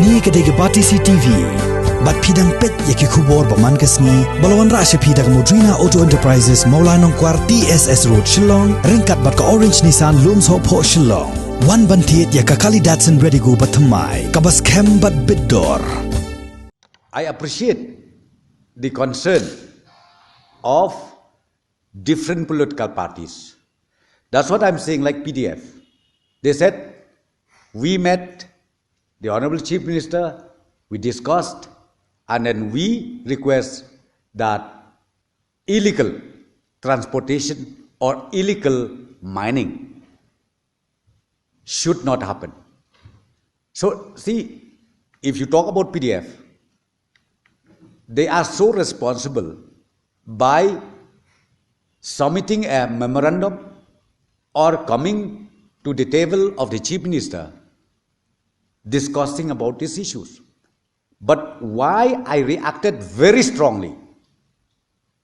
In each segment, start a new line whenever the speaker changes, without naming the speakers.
Ni kedai Bati CTV. Bat pidang pet yaki kubor paman kesni. Balawan rasya pidang Modrina Auto Enterprises Maulanong Kwar TSS Road Shillong. Ringkat bat ka Orange Nissan Lums Hop Ho Shillong. Wan bantiet yaka kali Datsun ready go batamai. Kabas kem bat bidor.
I appreciate the concern of different political parties. That's what I'm saying, like PDF. They said, we met the Honorable Chief Minister, we discussed, and then we request that illegal transportation or illegal mining should not happen. So, see, if you talk about PDF, they are so responsible by submitting a memorandum or coming to the table of the Chief Minister discussing about these issues. But why I reacted very strongly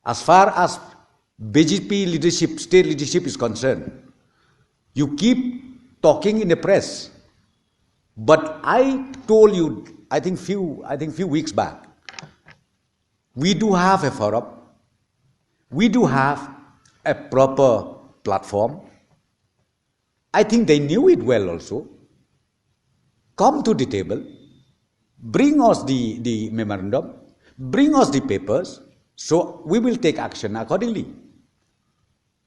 as far as BJP leadership, state leadership is concerned, you keep talking in the press, but I told you, I think few weeks back, we do have a forum, we do have a proper platform. I think they knew it well also. Come to the table, bring us the memorandum, bring us the papers, so we will take action accordingly.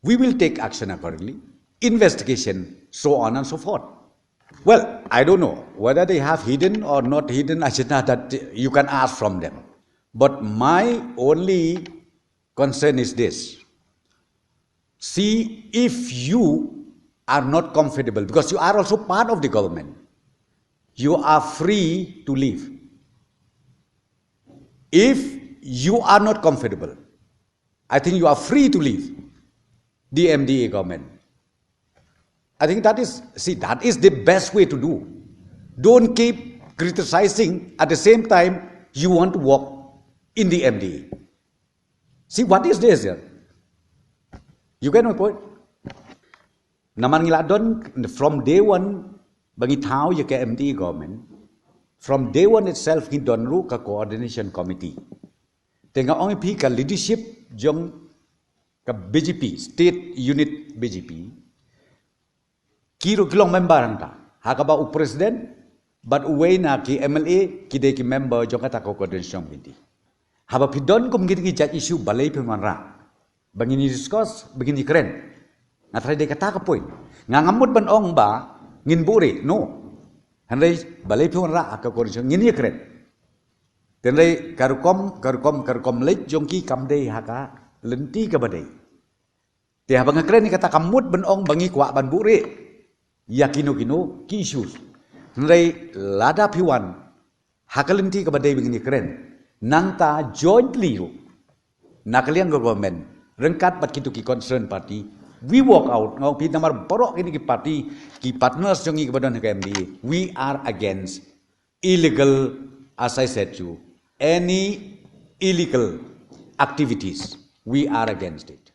We will take action accordingly, investigation, so on and so forth. Well, I don't know whether they have hidden or not hidden agenda that you can ask from them. But my only concern is this. See, if you are not comfortable, because you are also part of the government, you are free to leave. If you are not comfortable, I think you are free to leave the MDA government. I think that is the best way to do. Don't keep criticizing at the same time you want to work in the MDA. See, what is this here? You get my point? Naman ngiladon from day one bagi tahu ya ke MDA government, from day one itself he don ru ka coordination committee. Tengah orang pi ka leadership jong ka BJP state unit BJP. Kiro kilong member hangta. Hakaba u president, but uway na ki MLA ki de ki member jong kata coordination committee. Haba pidon kum gini ki issue balai pemanra. Bangini discuss, begini keren. Ngatrai de kata ka point. Ngangamut ban ong ba ngin buri no. Handai balai pemanra ka coordination ngini keren. Tenai karukom lej jongki kamdei haka lenti ka badai. Te habang keren ni kata kamut ban ong bangi kwa ban buri. Yakino ki issues. Handai lada piwan haka lenti ka badai begini keren. Nangta jointly nakalian government rengkat pat kitu ki concern party we walk out ngau pi namar borok ini ki party ki partners jongi kebadan KMD we are against illegal, as I said to you, any illegal activities, we are against it.